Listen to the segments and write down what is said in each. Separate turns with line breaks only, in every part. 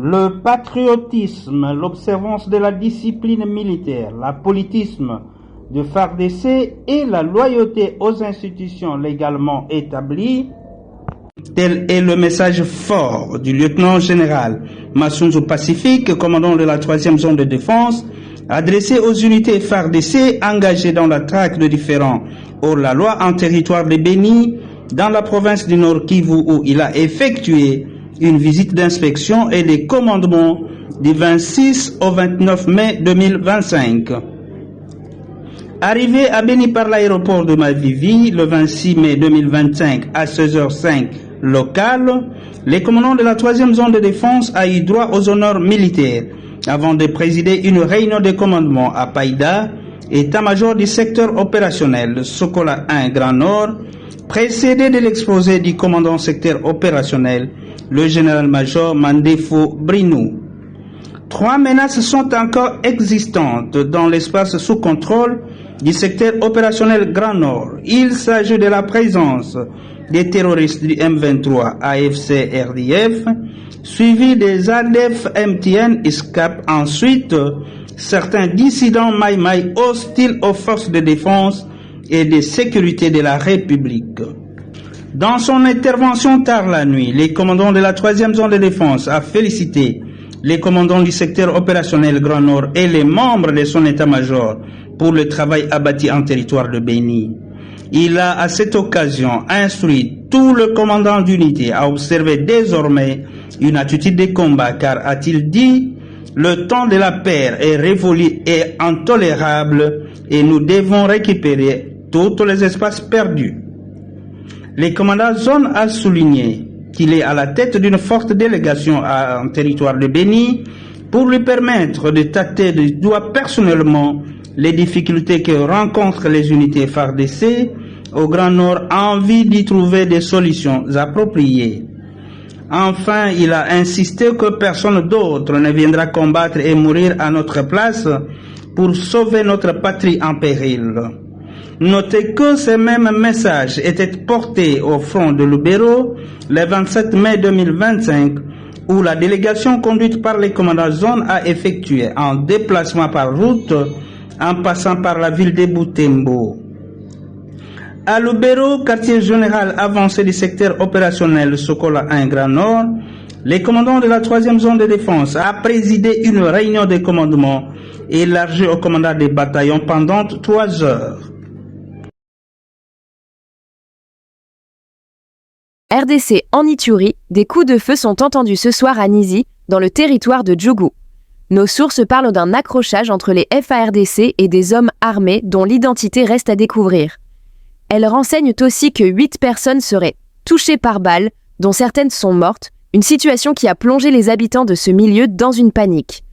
Le patriotisme, l'observance de la discipline militaire, l'apolitisme de FARDC et la loyauté aux institutions légalement établies. Tel est le message fort du lieutenant-général Massunzu Pacifique, commandant de la 3e zone de défense, adressé aux unités FARDC engagées dans la traque de différents hors-la-loi en territoire de Béni, dans la province du Nord Kivu, où il a effectué une visite d'inspection et de commandement du 26 au 29 mai 2025. Arrivé à Béni par l'aéroport de Mavivi le 26 mai 2025 à 16h05 local, les commandants de la 3e zone de défense a eu droit aux honneurs militaires avant de présider une réunion de commandement à Païda, état-major du secteur opérationnel Sokola 1 Grand Nord, précédé de l'exposé du commandant secteur opérationnel, le général-major Mandefo Brinou. 3 menaces sont encore existantes dans l'espace sous contrôle du secteur opérationnel Grand Nord. Il s'agit de la présence des terroristes du M23 AFC RDF, suivi des ADF MTN ISCAP, ensuite certains dissidents Maï-Maï hostiles aux forces de défense et de sécurité de la République. Dans son intervention tard la nuit, les commandants de la 3e zone de défense a félicité les commandants du secteur opérationnel Grand Nord et les membres de son état-major pour le travail abattu en territoire de Béni. Il a à cette occasion instruit tout le commandant d'unité à observer désormais une attitude de combat, car, a-t-il dit, le temps de la paix est révolu et intolérable et nous devons récupérer tous les espaces perdus. Le commandant zone a souligné qu'il est à la tête d'une forte délégation en territoire de Béni pour lui permettre de tâter du doigt personnellement les difficultés que rencontrent les unités FARDC au Grand Nord en vue d'y trouver des solutions appropriées. Enfin, il a insisté que personne d'autre ne viendra combattre et mourir à notre place pour sauver notre patrie en péril. Notez que ce même message était porté au front de Lubero le 27 mai 2025, où la délégation conduite par les commandants zone a effectué un déplacement par route en passant par la ville de Butembo. À Lubero, quartier général avancé du secteur opérationnel Sokola 1 Grand Nord, les commandants de la 3e zone de défense a présidé une réunion de commandement élargie au commandant des bataillons pendant 3 heures.
RDC en Ituri, des coups de feu sont entendus ce soir à Nizi, dans le territoire de Djougou. Nos sources parlent d'un accrochage entre les FARDC et des hommes armés dont l'identité reste à découvrir. Elles renseignent aussi que 8 personnes seraient touchées par balles, dont certaines sont mortes, une situation qui a plongé les habitants de ce milieu dans une panique.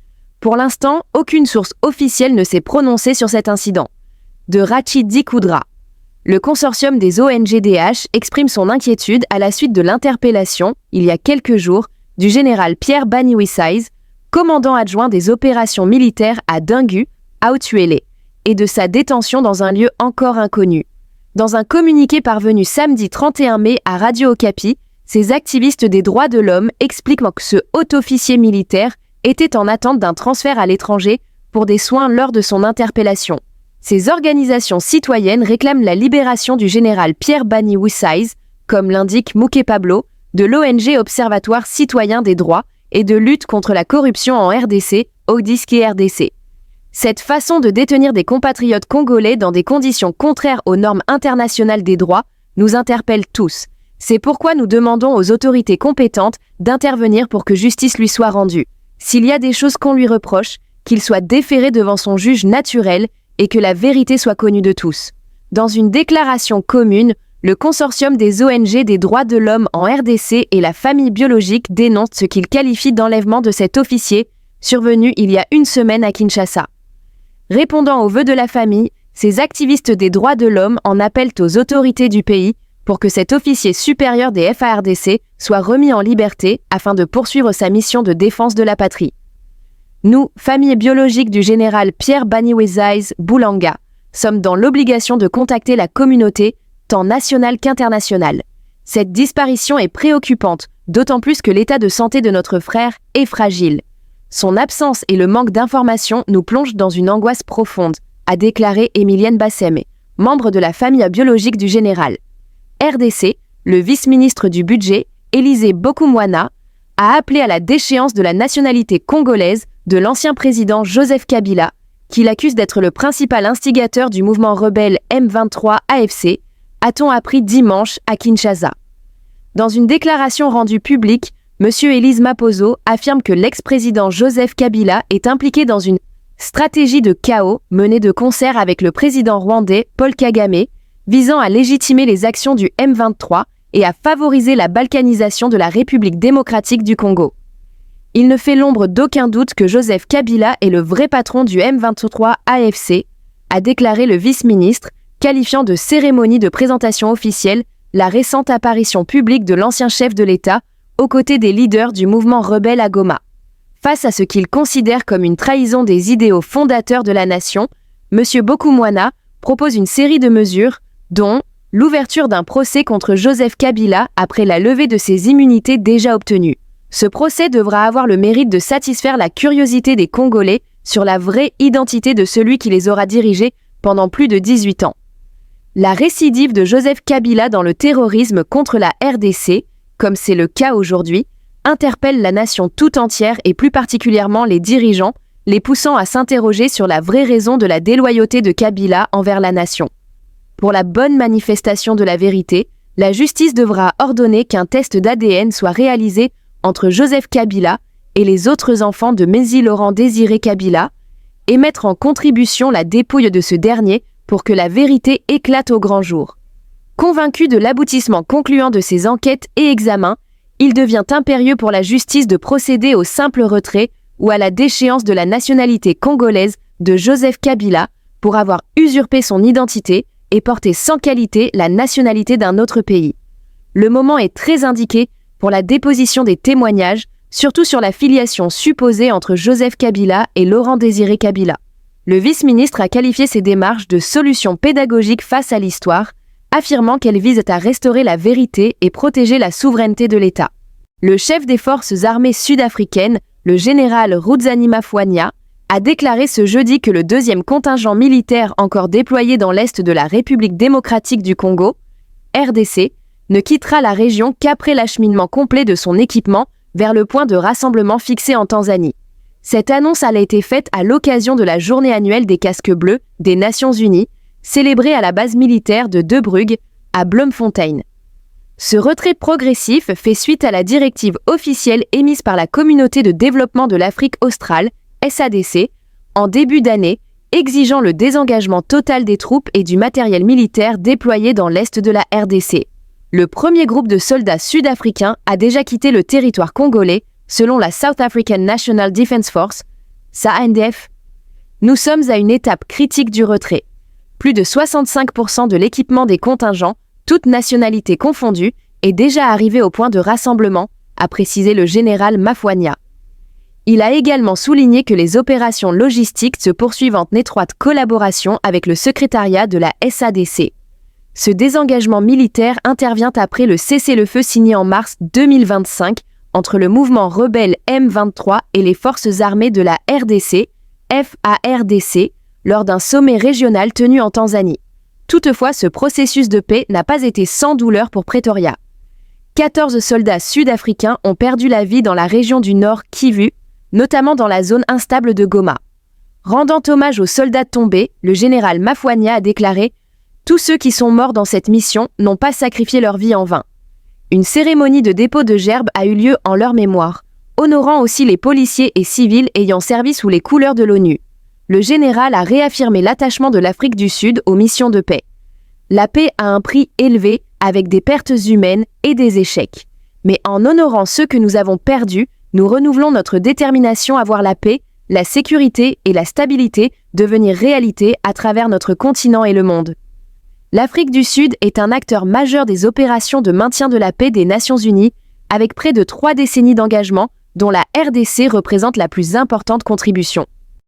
Pour l'instant, aucune source officielle ne s'est prononcée sur cet incident. De Rachidi Koudra. Le consortium des ONGDH exprime son inquiétude à la suite de l'interpellation, il y a quelques jours, du général Pierre Baniouissaiz, commandant adjoint des opérations militaires à Dingu, à Otuélé, et de sa détention dans un lieu encore inconnu. Dans un communiqué parvenu samedi 31 mai à Radio Okapi, ces activistes des droits de l'homme expliquent que ce haut officier militaire était en attente d'un transfert à l'étranger pour des soins lors de son interpellation. Ces organisations citoyennes réclament la libération du général Pierre Baniouissaiz, comme l'indique Mouké Pablo, de l'ONG Observatoire citoyen des droits et de lutte contre la corruption en RDC, Odiski RDC. Cette façon de détenir des compatriotes congolais dans des conditions contraires aux normes internationales des droits nous interpelle tous. C'est pourquoi nous demandons aux autorités compétentes d'intervenir pour que justice lui soit rendue. S'il y a des choses qu'on lui reproche, qu'il soit déféré devant son juge naturel et que la vérité soit connue de tous. Dans une déclaration commune, le consortium des ONG des droits de l'homme en RDC et la famille biologique dénoncent ce qu'ils qualifient d'enlèvement de cet officier, survenu il y a une semaine à Kinshasa. Répondant aux vœux de la famille, ces activistes des droits de l'homme en appellent aux autorités du pays pour que cet officier supérieur des FARDC soit remis en liberté afin de poursuivre sa mission de défense de la patrie. Nous, famille biologique du général Pierre Baniouissaiz Boulanga, sommes dans l'obligation de contacter la communauté, tant nationale qu'internationale. Cette disparition est préoccupante, d'autant plus que l'état de santé de notre frère est fragile. Son absence et le manque d'informations nous plongent dans une angoisse profonde, a déclaré Emilienne Bassemé, membre de la famille biologique du général. RDC, le vice-ministre du budget, Élisée Bokoumwana, a appelé à la déchéance de la nationalité congolaise de l'ancien président Joseph Kabila, qu'il accuse d'être le principal instigateur du mouvement rebelle M23 AFC, a-t-on appris dimanche à Kinshasa. Dans une déclaration rendue publique, M. Élise Maposo affirme que l'ex-président Joseph Kabila est impliqué dans une stratégie de chaos menée de concert avec le président rwandais Paul Kagame, visant à légitimer les actions du M23 et à favoriser la balkanisation de la République démocratique du Congo. Il ne fait l'ombre d'aucun doute que Joseph Kabila est le vrai patron du M23 AFC, a déclaré le vice-ministre, qualifiant de cérémonie de présentation officielle la récente apparition publique de l'ancien chef de l'État aux côtés des leaders du mouvement rebelle à Goma. Face à ce qu'il considère comme une trahison des idéaux fondateurs de la nation, M. Bokoumwana propose une série de mesures, dont l'ouverture d'un procès contre Joseph Kabila après la levée de ses immunités déjà obtenues. Ce procès devra avoir le mérite de satisfaire la curiosité des Congolais sur la vraie identité de celui qui les aura dirigés pendant plus de 18 ans. La récidive de Joseph Kabila dans le terrorisme contre la RDC, comme c'est le cas aujourd'hui, interpelle la nation tout entière et plus particulièrement les dirigeants, les poussant à s'interroger sur la vraie raison de la déloyauté de Kabila envers la nation. Pour la bonne manifestation de la vérité, la justice devra ordonner qu'un test d'ADN soit réalisé entre Joseph Kabila et les autres enfants de Mézy Laurent Désiré Kabila, et mettre en contribution la dépouille de ce dernier pour que la vérité éclate au grand jour. Convaincu de l'aboutissement concluant de ces enquêtes et examens, il devient impérieux pour la justice de procéder au simple retrait ou à la déchéance de la nationalité congolaise de Joseph Kabila pour avoir usurpé son identité et porté sans qualité la nationalité d'un autre pays. Le moment est très indiqué pour la déposition des témoignages, surtout sur la filiation supposée entre Joseph Kabila et Laurent Désiré Kabila. Le vice-ministre a qualifié ces démarches de solutions pédagogiques face à l'histoire, affirmant qu'elles visent à restaurer la vérité et protéger la souveraineté de l'État. Le chef des forces armées sud-africaines, le général Rudzani Mafwanya, a déclaré ce jeudi que le deuxième contingent militaire encore déployé dans l'est de la République démocratique du Congo, RDC, ne quittera la région qu'après l'acheminement complet de son équipement vers le point de rassemblement fixé en Tanzanie. Cette annonce a été faite à l'occasion de la journée annuelle des casques bleus des Nations Unies, célébrée à la base militaire de De Brugge, à Bloemfontein. Ce retrait progressif fait suite à la directive officielle émise par la Communauté de développement de l'Afrique australe, SADC, en début d'année, exigeant le désengagement total des troupes et du matériel militaire déployé dans l'est de la RDC. Le premier groupe de soldats sud-africains a déjà quitté le territoire congolais, selon la South African National Defence Force, SANDF. Nous sommes à une étape critique du retrait. Plus de 65% de l'équipement des contingents, toutes nationalités confondues, est déjà arrivé au point de rassemblement, a précisé le général Mafwanya. Il a également souligné que les opérations logistiques se poursuivent en étroite collaboration avec le secrétariat de la SADC. Ce désengagement militaire intervient après le cessez-le-feu signé en mars 2025 entre le mouvement rebelle M23 et les forces armées de la RDC, FARDC, lors d'un sommet régional tenu en Tanzanie. Toutefois, ce processus de paix n'a pas été sans douleur pour Pretoria. 14 soldats sud-africains ont perdu la vie dans la région du Nord Kivu, notamment dans la zone instable de Goma. Rendant hommage aux soldats tombés, le général Mafwanya a déclaré « Tous ceux qui sont morts dans cette mission n'ont pas sacrifié leur vie en vain ». Une cérémonie de dépôt de gerbes a eu lieu en leur mémoire, honorant aussi les policiers et civils ayant servi sous les couleurs de l'ONU. Le général a réaffirmé l'attachement de l'Afrique du Sud aux missions de paix. La paix a un prix élevé, avec des pertes humaines et des échecs. Mais en honorant ceux que nous avons perdus, nous renouvelons notre détermination à voir la paix, la sécurité et la stabilité devenir réalité à travers notre continent et le monde. L'Afrique du Sud est un acteur majeur des opérations de maintien de la paix des Nations Unies, avec près de 3 décennies d'engagement, dont la RDC représente la plus importante contribution.